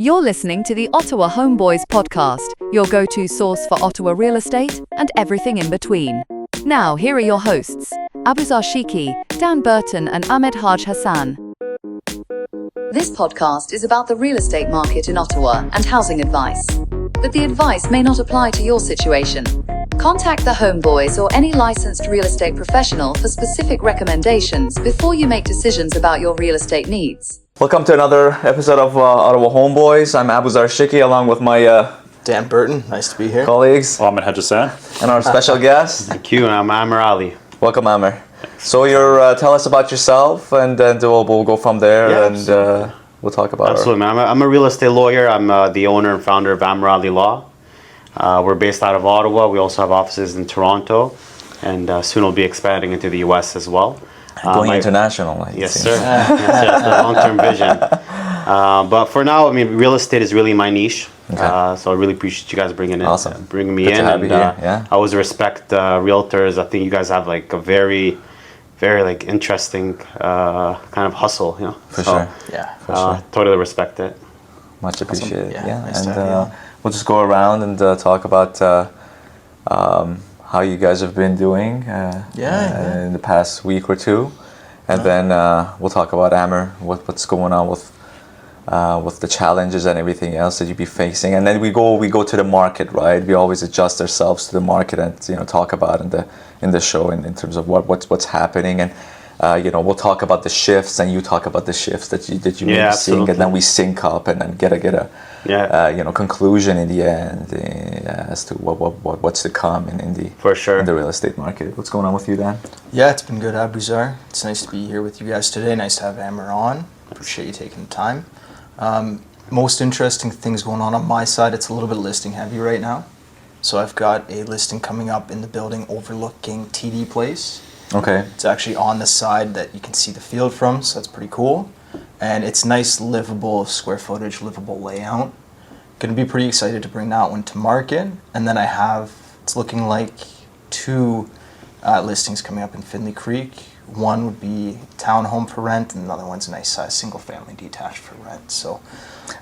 You're listening to the Ottawa Home Boyz podcast, your go-to source for Ottawa real estate and everything in between. Now, here are your hosts, Aboozar Sheikhi, Burton and Ahmad Hage Hassan. This podcast is about the real estate market in Ottawa and housing advice. But the advice may not apply to your situation. Contact the Home Boyz or any licensed real estate professional for specific recommendations before you make decisions about your real estate needs. Welcome to another episode of Ottawa Home Boyz. I'm Aboozar Sheikhi along with my Burton. Nice to be here. colleagues Ahmad Hassan. and our special guest. Thank you, and I'm Amer Ali. Welcome, Amer. So you're tell us about yourself, and then we'll go from there, Yeah, and we'll talk about Absolutely, man. I'm a real estate lawyer. I'm the owner and founder of Amer Ali Law. We're based out of Ottawa. We also have offices in Toronto, and soon we'll be expanding into the U.S. as well. going international. Yes, sir. Yes, the long-term vision. But for now, I mean, real estate is really my niche. Okay. So I really appreciate you guys bringing me Good in. to have you here. I always respect Realtors. I think you guys have like a very like interesting kind of hustle, you know. For sure. Yeah. For sure. Totally respect it. Much appreciated. Yeah, nice and to have you. we'll just go around and talk about how you guys have been doing in the past week or two, and then we'll talk about Amer, what's going on with the challenges and everything else that you be facing, and then we go to the market, right? We always adjust ourselves to the market and talk about in the show in terms of what's happening, and we'll talk about the shifts, and you talk about the shifts that you may be seeing, and then we sync up and then get a conclusion in the end as to what's to come in the real estate market. What's going on with you, Dan? Yeah, it's been good, Aboozar. It's nice to be here with you guys today. Nice to have Amer on. Appreciate you taking the time. Most interesting things going on my side. It's a little bit listing heavy right now. So I've got a listing coming up in the building overlooking TD Place. Okay. It's actually on the side that you can see the field from, so that's pretty cool. And it's nice, livable square footage, livable layout. Going to be pretty excited to bring that one to market. And then it's looking like two listings coming up in Findlay Creek. One would be townhome for rent, and another one's a nice size single family detached for rent. So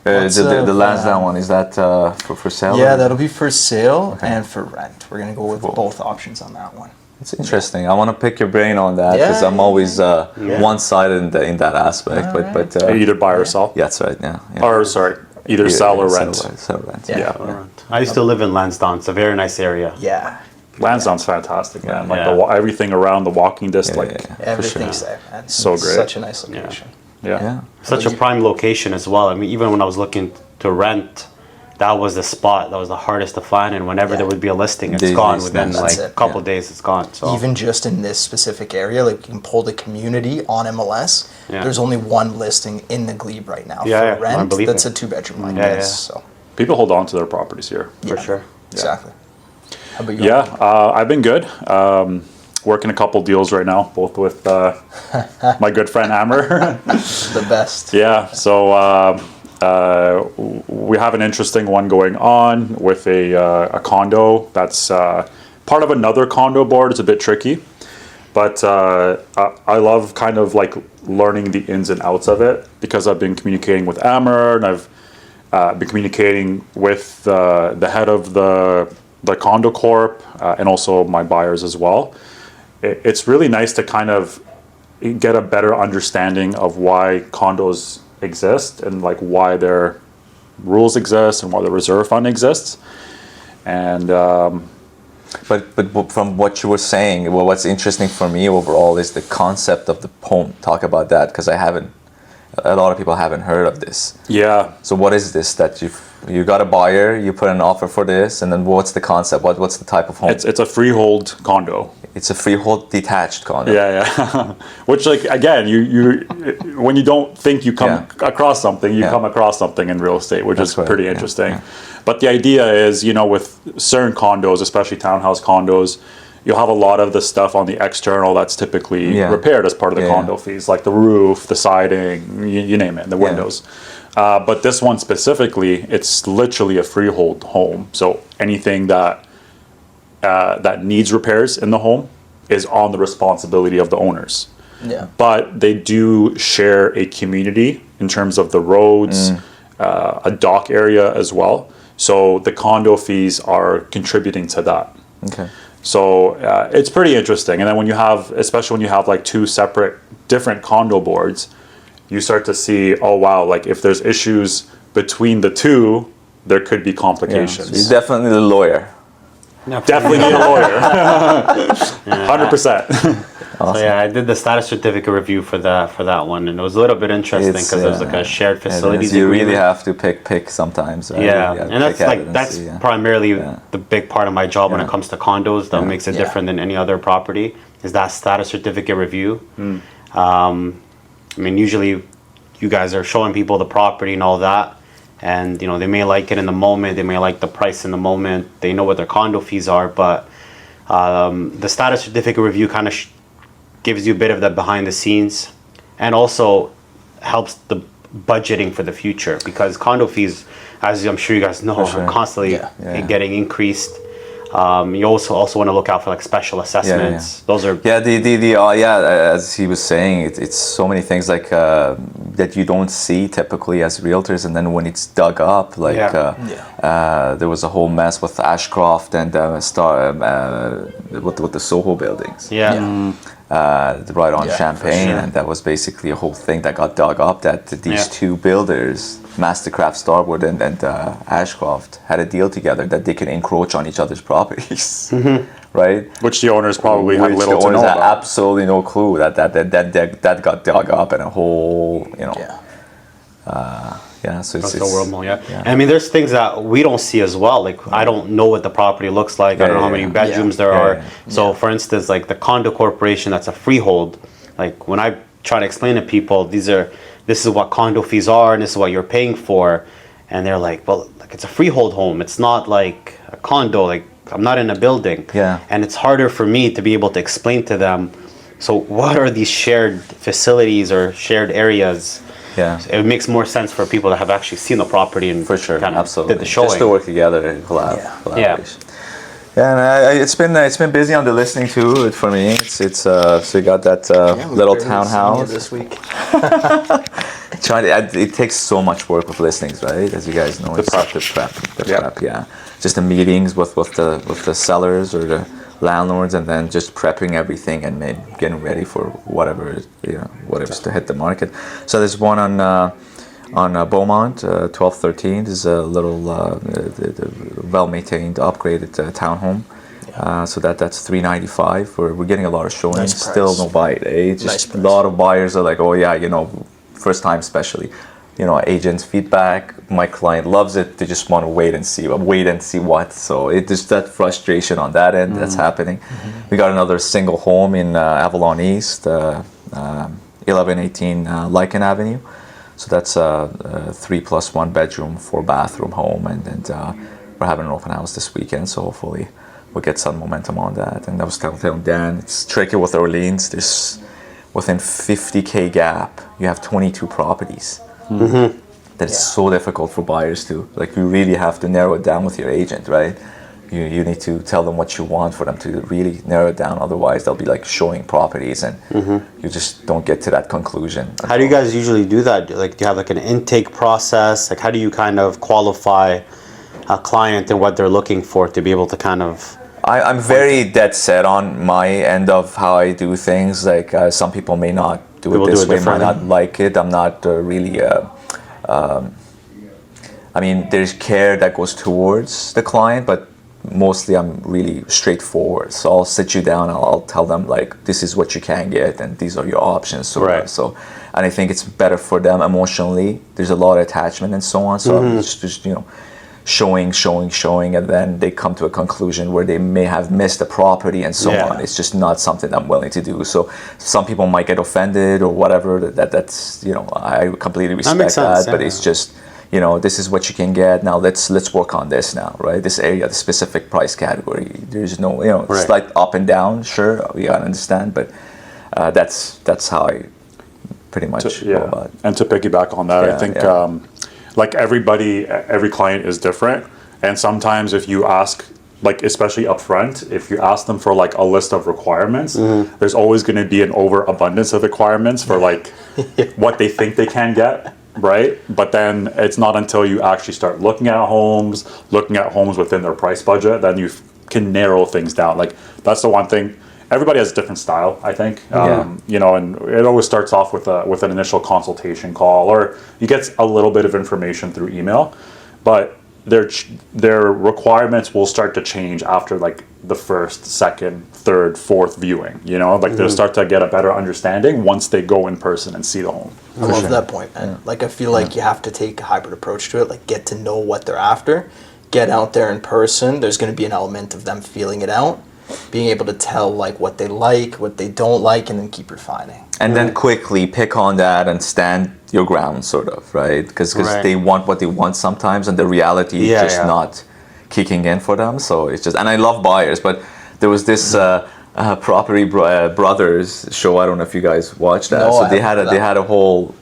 the last that one, is that for sale? Yeah, that'll be for sale Okay. and for rent. We're going to go with both options on that one. It's interesting. I want to pick your brain on that because I'm always one-sided in that aspect. But Either buy or sell. yeah, that's right. Yeah. Or, sorry, either sell or rent. Sell rent. Yeah. I used to live in Lansdowne. It's a very nice area. Yeah. Lansdowne's fantastic, man. Like Yeah. everything around the walking distance. Everything's there. Man. So It's great. Such a nice location. Yeah. Such a prime location as well. I mean, even when I was looking to rent, that was the spot that was the hardest to find. And whenever there would be a listing, it's gone within That's like it. a couple days. It's gone. So Even just in this specific area, like you can pull the community on MLS. Yeah. There's only one listing in the Glebe right now Yeah, for I rent. believe That's it. a 2-bedroom like Yeah, this. yeah. So People hold on to their properties here. for sure. exactly. How about you? Yeah, I've been good. Working a couple deals right now, both with my good friend Amer. The best. Yeah, so we have an interesting one going on with a condo that's part of another condo board. It's a bit tricky, but I love kind of like learning the ins and outs of it because I've been communicating with Amer, and I've been communicating with the head of the condo corp and also my buyers as well. It's really nice to kind of get a better understanding of why condos exist and like why their rules exist and why the reserve fund exists. And But from what you were saying, well, what's interesting for me overall is the concept of the home. Talk about that, because a lot of people haven't heard of this. yeah, So what is this that you got a buyer, you put an offer for this, and then what's the concept? What's the type of home? it's a freehold condo. It's a freehold detached condo. Yeah. Which, like, again, you when you don't think you come across something, you come across something in real estate, which That's is right, pretty interesting. But the idea is, with certain condos, especially townhouse condos, you'll have a lot of the stuff on the external that's typically repaired as part of the condo fees, like the roof, the siding, you name it, the windows. But this one specifically, it's literally a freehold home. So anything that needs repairs in the home is on the responsibility of the owners. Yeah. But they do share a community in terms of the roads, a dock area as well. So the condo fees are contributing to that. Okay. So it's pretty interesting. And then when you have, especially when you have like two separate different condo boards, you start to see, oh wow, like if there's issues between the two, there could be complications. So you're definitely the lawyer. Definitely need a lawyer. 100%. Awesome. So yeah, I did the status certificate review for that one, and it was a little bit interesting because there's like a shared facilities you agreement. really have to pick sometimes, right? Yeah, You have to and that's pick like evidence, that's primarily the big part of my job when it Yeah. comes to condos that makes it Yeah. different than any other property is that status certificate review. I mean, usually you guys are showing people the property and all that, and you know they may like it in the moment, they may like the price in the moment, they know what their condo fees are, but the status certificate review kind of gives you a bit of that behind the scenes, and also helps the budgeting for the future because condo fees, as I'm sure you guys know, sure. are constantly getting increased. You also want to look out for like special assessments. Those are as he was saying, it's so many things like that you don't see typically as realtors, and then when it's dug up, like there was a whole mess with Ashcroft and with the Soho buildings. Right on Champagne, and that was basically a whole thing that got dug up. That these two builders, Mastercraft Starwood and Ashcroft, had a deal together that they could encroach on each other's properties, right? Which the owners probably had Which little the to know owners had about. absolutely no clue that got dug up, and a whole so it's wormhole, And I mean, there's things that we don't see as well. Like, I don't know what the property looks like. I don't know how many bedrooms there are. So, for instance, like the condo corporation that's a freehold. Like when I try to explain to people, this is what condo fees are, and this is what you're paying for, and they're like, well, like it's a freehold home. It's not like a condo. Like I'm not in a building. And it's harder for me to be able to explain to them. So, what are these shared facilities or shared areas? It makes more sense for people that have actually seen the property and for sure, kind of absolutely, did the showing. just to work together and collaboration. And it's been busy on the listing too for me. It's so you got that little townhouse this week. It takes so much work with listings, right? As you guys know, the prep, just the meetings with the sellers or the landlords, and then just prepping everything and getting ready for whatever's to hit the market. So there's one on Beaumont, 1213. There's a little well-maintained, upgraded townhome. So that's $395. We're getting a lot of showings. Nice price. Still no bite. Just a lot of buyers are like, oh yeah, first time especially. Agents' feedback. My client loves it. They just want to wait and see what. So it's just that frustration on that end that's happening. We got another single home in Avalon East, 1118 Lycan Avenue. So that's a 3+1 bedroom, 4-bathroom home, and we're having an open house this weekend. So hopefully we'll get some momentum on that. And I was telling Dan, it's tricky with Orleans. There's within 50K gap, you have 22 properties. That it's so difficult for buyers to, you really have to narrow it down with your agent, right? You need to tell them what you want for them to really narrow it down. Otherwise, they'll be showing properties, and you just don't get to that conclusion. How do you guys usually do that? Like, do you have an intake process? Like, how do you kind of qualify a client and what they're looking for to be able to kind of... I'm very dead set on my end of how I do things. Some people may not do it this way, might not like it. I'm not really... there's care that goes towards the client, but mostly I'm really straightforward. So I'll sit you down, I'll tell them this is what you can get and these are your options. So, and I think it's better for them emotionally. There's a lot of attachment and so on. So I'm just showing, and then they come to a conclusion where they may have missed a property and so on. It's just not something I'm willing to do. So some people might get offended or whatever. That's I completely respect that, but it's just. This is what you can get. Now let's work on this now, right? This area, the specific price category. There's no, slight up and down. Sure, we gotta understand, but that's how I pretty much go about it. And to piggyback on that, I think every client is different, and sometimes if you ask, especially upfront, if you ask them for a list of requirements, there's always going to be an overabundance of requirements for what they think they can get. right? But then it's not until you actually start looking at homes within their price budget, then you can narrow things down. Like that's the one thing. Everybody has a different style, I think. You know, and it always starts off with an initial consultation call, or you get a little bit of information through email, but their requirements will start to change after like the first, second, third, fourth viewing. You know, like they'll start to get a better understanding once they go in person and see the home. I love that point, man. Like I feel like you have to take a hybrid approach to it. Like get to know what they're after, get out there in person. There's going to be an element of them feeling it out, being able to tell like what they like, what they don't like, and then keep refining. And then quickly pick on that and stand your ground, sort of, right? Because they want what they want sometimes, and the reality is just not kicking in for them. So it's just, and I love buyers, but there was this Property Brothers show. I don't know if you guys watched that. No, so they had a whole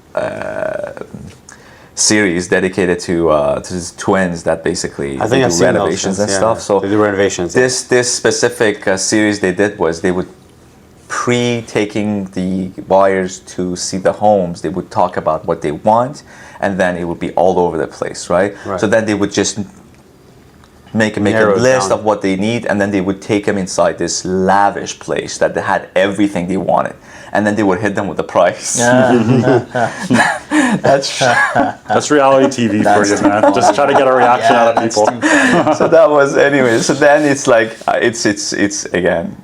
series dedicated to these twins that basically I think I've do seen renovations those, and stuff. So they do renovations. This specific series they did was they would taking the buyers to see the homes, they would talk about what they want, and then it would be all over the place, right? So then they would just make a list of what they need, and then they would take them inside this lavish place that they had everything they wanted, and then they would hit them with the price. That's reality TV for you, man. Just try to get a reaction out of people. So that was anyway. So then it's like it's again,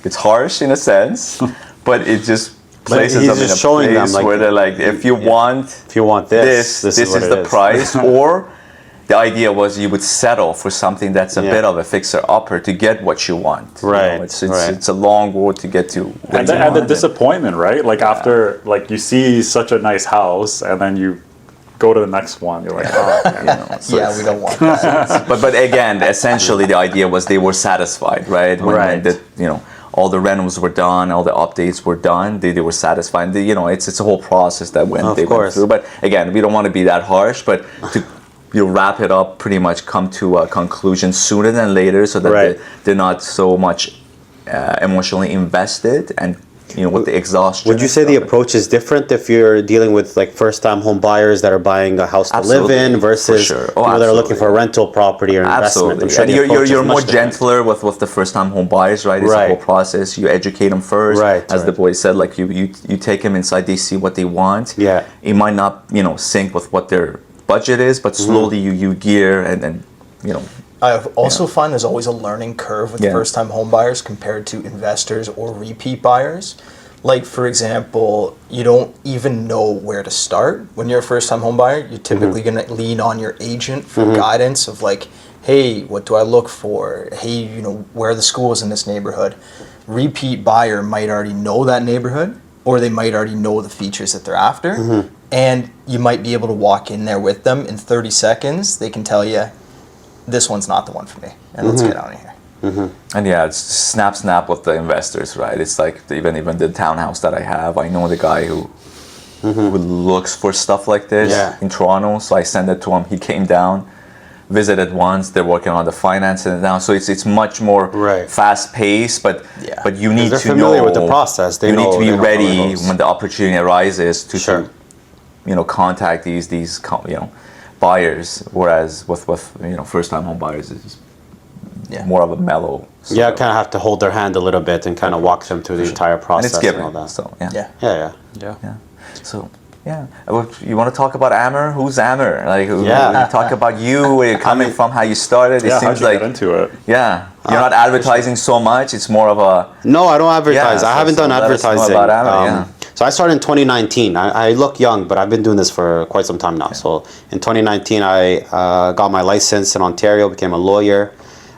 it's harsh in a sense, but it just places them in a place where they're like, if you want this is the price, or the idea was you would settle for something that's a bit of a fixer-upper to get what you want. Right. You know, it's a long road to get to. And the disappointment, right? Like after, like you see such a nice house, and then you go to the next one. You're like, oh, you know. So we don't want that. but again, essentially the idea was they were satisfied, right? When all the rentals were done, all the updates were done, they were satisfied. It's a whole process that went through. But again, we don't want to be that harsh, but to wrap it up, pretty much come to a conclusion sooner than later, so that they're not so much emotionally invested, and with the exhaustion. Would you say the approach is different if you're dealing with like first-time home buyers that are buying a house to live in versus people that are looking for a rental property or investment? Absolutely. And you're more gentler with the first-time home buyers, right? It's a whole process. You educate them first, as the boy said. Like you take them inside, they see what they want. Yeah, it might not sync with what their budget is, but slowly you gear and I also find there's always a learning curve with first-time home buyers compared to investors or repeat buyers. Like, for example, you don't even know where to start. When you're a first-time home buyer, you're typically going to lean on your agent for guidance of like, hey, what do I look for? Hey, where are the schools in this neighborhood? Repeat buyer might already know that neighborhood, or they might already know the features that they're after. And you might be able to walk in there with them in 30 seconds. They can tell you, this one's not the one for me, and let's get out of here. And it's snap with the investors, right? It's like even the townhouse that I have, I know the guy who looks for stuff like this in Toronto, so I sent it to him. He came down, visited once. They're working on the financing now, so it's much more fast paced. But you need to know. They're familiar with the process. You need to be ready when the opportunity arises to contact these buyers. Whereas with first time home buyers, it's more of a mellow. Kind of have to hold their hand a little bit and kind of walk them through the entire process. And it's given. And all that. So So you want to talk about Amer? Who's Amer? Like, talk about you, where you're coming from, how you started. It seems like get into it. You're not advertising so much. It's more of a. No, I don't advertise. I haven't done advertising. About Amer, So I started in 2019. I look young, but I've been doing this for quite some time now. So in 2019, I got my license in Ontario, became a lawyer.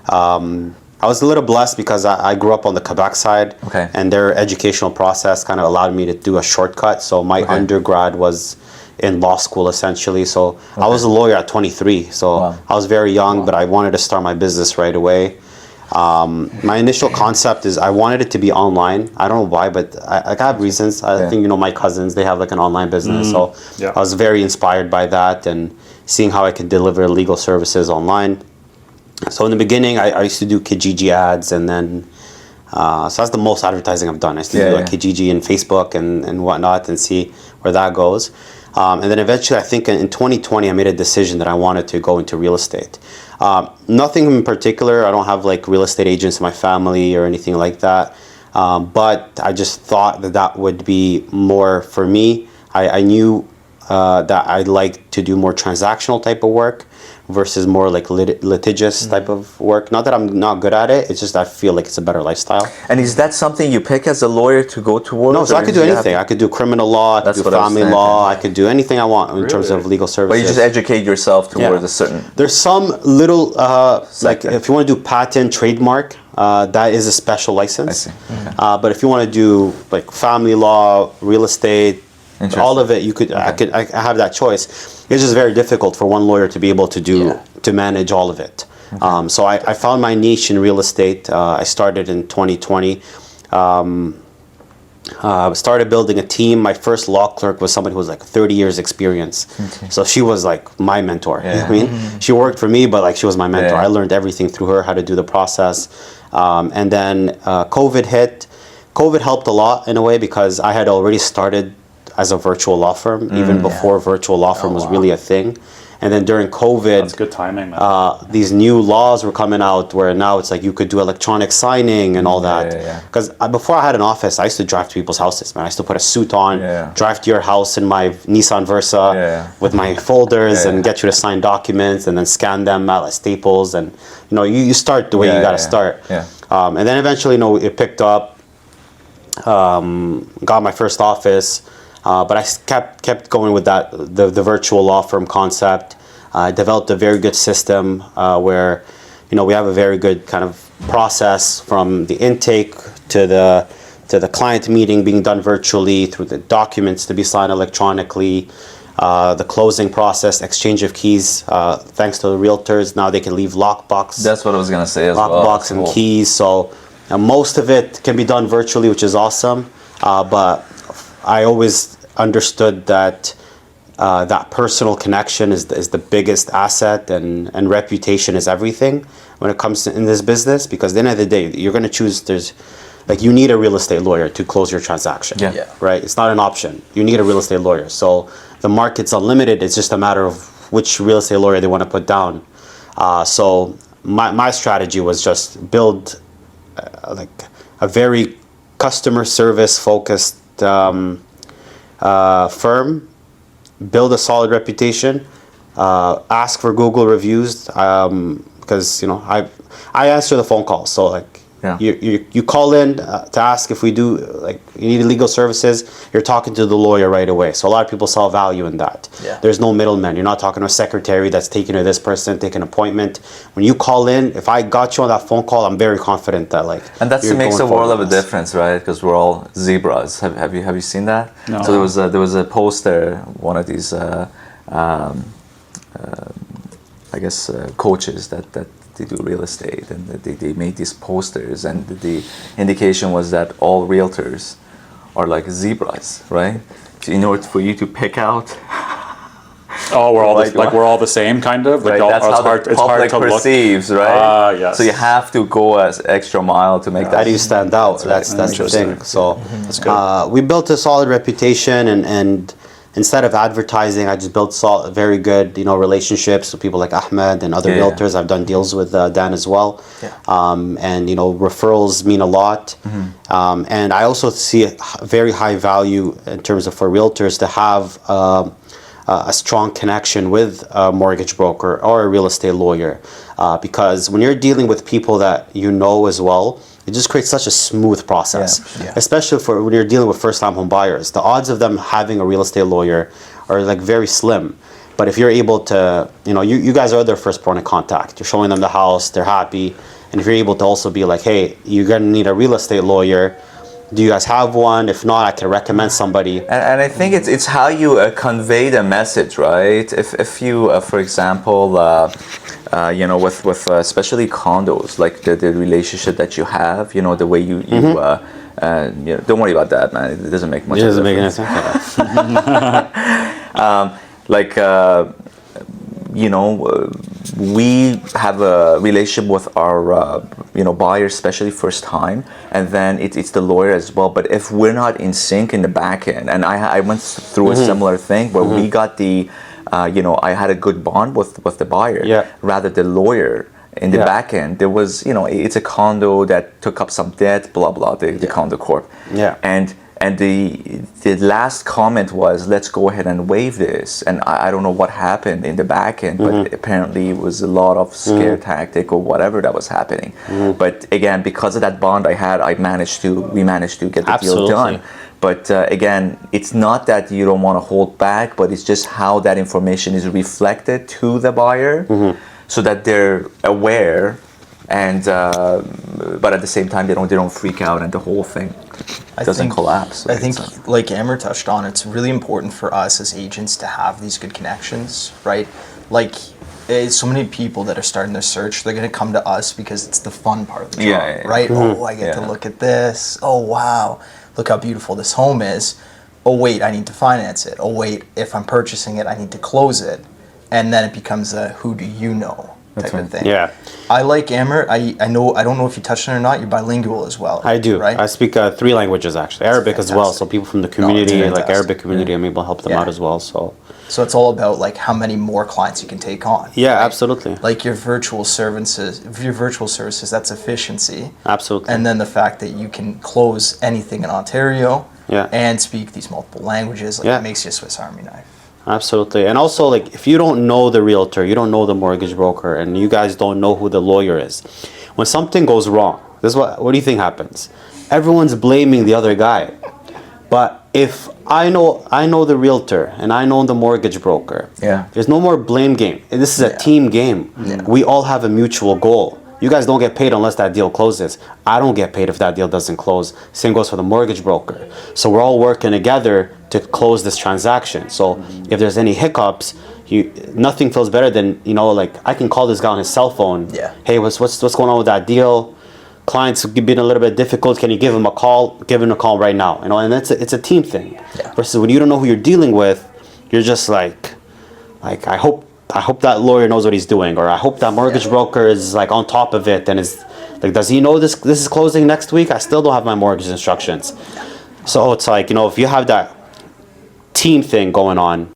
I was a little blessed because I grew up on the Quebec side, and their educational process kind of allowed me to do a shortcut. So my undergrad was in law school essentially. So I was a lawyer at 23. So I was very young, but I wanted to start my business right away. My initial concept is I wanted it to be online. I don't know why, but I have reasons. I think my cousins, they have like an online business. So I was very inspired by that and seeing how I could deliver legal services online. So in the beginning, I used to do Kijiji ads, and then so that's the most advertising I've done. I used to do like Kijiji and Facebook and whatnot, and see where that goes. And then eventually, I think in 2020, I made a decision that I wanted to go into real estate. Nothing in particular. I don't have like real estate agents in my family or anything like that. But I just thought that that would be more for me. I knew that I'd like to do more transactional type of work versus more like litigious type of work. Not that I'm not good at it, it's just I feel like it's a better lifestyle. And is that something you pick as a lawyer to go towards? No, so I could do anything. I could do criminal law, I could do family law, I could do anything I want in terms of legal services. But you just educate yourself towards a certain... There's some little, like if you want to do patent, trademark, that is a special license. I see. Okay. But if you want to do like family law, real estate, all of it, you could. Okay. I have that choice. It's just very difficult for one lawyer to be able to do to manage all of it. Okay. So I found my niche in real estate. I started in 2020. Started building a team. My first law clerk was somebody who was like 30 years experience. Okay. So she was like my mentor. Yeah. You know what I mean? She worked for me, but like she was my mentor. I learned everything through her, how to do the process. And then COVID hit. COVID helped a lot in a way because I had already started as a virtual law firm, even before virtual law firm was really a thing. And then during COVID, that's good timing, man. These new laws were coming out where now it's like you could do electronic signing and all that. Because before I had an office, I used to drive to people's houses, man. I used to put a suit on, drive to your house in my Nissan Versa with my folders and get you to sign documents and then scan them at like Staples. And you know, you start the way you got to start. And then eventually, you know, it picked up. Got my first office. But I kept going with that the virtual law firm concept. I developed a very good system where, you know, we have a very good kind of process from the intake to the client meeting being done virtually, through the documents to be signed electronically, the closing process, exchange of keys. Thanks to the realtors, now they can leave lockbox. That's what I was gonna say as well. Lockbox and keys. So most of it can be done virtually, which is awesome. But I always understood that that personal connection is the biggest asset, and reputation is everything when it comes to in this business. Because at the end of the day, you're going to choose. You need a real estate lawyer to close your transaction. Right? It's not an option. You need a real estate lawyer. So the market's unlimited. It's just a matter of which real estate lawyer they want to put down. So my strategy was just build like a very customer service focused firm, build a solid reputation, ask for Google reviews, because you know I answer the phone calls. So like you call in to ask if we do like you need legal services. You're talking to the lawyer right away. So a lot of people saw value in that. There's no middleman. You're not talking to a secretary that's taking to this person, take an appointment. When you call in, if I got you on that phone call, I'm very confident that like. And that makes a world of a difference, right? Because we're all zebras. Have you seen that? No. So there was a poster, one of these I guess coaches that they do real estate, and they made these posters, and the indication was that all realtors are like zebras, right? So in order for you to pick out. Oh, we're all we're all the same, kind of. Right, that's how the public perceives, right? Yes. So you have to go as extra mile to make that. How do you stand out? That's the thing. So that's good. We built a solid reputation, and instead of advertising, I just built very good, you know, relationships with people like Ahmad and other realtors. I've done deals with Dan as well, and you know, referrals mean a lot. And I also see a very high value in terms of for realtors to have a strong connection with a mortgage broker or a real estate lawyer, because when you're dealing with people that you know as well, it just creates such a smooth process, especially for when you're dealing with first-time home buyers. The odds of them having a real estate lawyer are like very slim. But if you're able to, you know, you guys are their first point of contact. You're showing them the house, they're happy. And if you're able to also be like, hey, you're gonna need a real estate lawyer. Do you guys have one? If not, I can recommend somebody. And I think it's how you convey the message, right? If you, for example, you know, with especially condos, like the relationship that you have, you know, the way you know, don't worry about that, man. It doesn't make much. It doesn't make any sense. You know, we have a relationship with our buyer, especially first time, and then it's the lawyer as well. But if we're not in sync in the back end, and I went through a similar thing where we got the, I had a good bond with the buyer, rather the lawyer. In the back end, there was, it's a condo that took up some debt, blah blah, the condo corp. Yeah. And the last comment was, let's go ahead and waive this. And I don't know what happened in the back end, but apparently it was a lot of scare tactic or whatever that was happening. But again, because of that bond I had, we managed to get the deal done. But again, it's not that you don't want to hold back, but it's just how that information is reflected to the buyer. So that they're aware, and but at the same time they don't freak out and the whole thing doesn't collapse. I think, like Amer touched on, it's really important for us as agents to have these good connections, right? Like, so many people that are starting their search, they're going to come to us because it's the fun part of the job, right? Oh, I get to look at this. Oh, wow, look how beautiful this home is. Oh, wait, I need to finance it. Oh, wait, if I'm purchasing it, I need to close it. And then it becomes a who do you know type of thing. Yeah. I like Amer. I don't know if you touched on it or not. You're bilingual as well. I do. Right? I speak 3 languages actually. Arabic as well. So people from the community, like Arabic community, I'm able to help them out as well. So it's all about like how many more clients you can take on. Yeah, right? Absolutely. Like your virtual services, that's efficiency. Absolutely. And then the fact that you can close anything in Ontario. Yeah. And speak these multiple languages, it makes you a Swiss Army knife. Absolutely. And also, like, if you don't know the realtor, you don't know the mortgage broker, and you guys don't know who the lawyer is, when something goes wrong, this is what do you think happens? Everyone's blaming the other guy. But if I know the realtor and I know the mortgage broker, there's no more blame game. This is a team game. We all have a mutual goal. You guys don't get paid unless that deal closes. I don't get paid if that deal doesn't close. Same goes for the mortgage broker. So we're all working together to close this transaction. So if there's any hiccups, nothing feels better than, like I can call this guy on his cell phone. Hey, what's going on with that deal? Clients being a little bit difficult. Can you give him a call? Give him a call right now. And it's a team thing. Versus when you don't know who you're dealing with, you're just like I hope that lawyer knows what he's doing, or I hope that mortgage broker is like on top of it and is like, does he know this is closing next week? I still don't have my mortgage instructions. So it's like, if you have that team thing going on,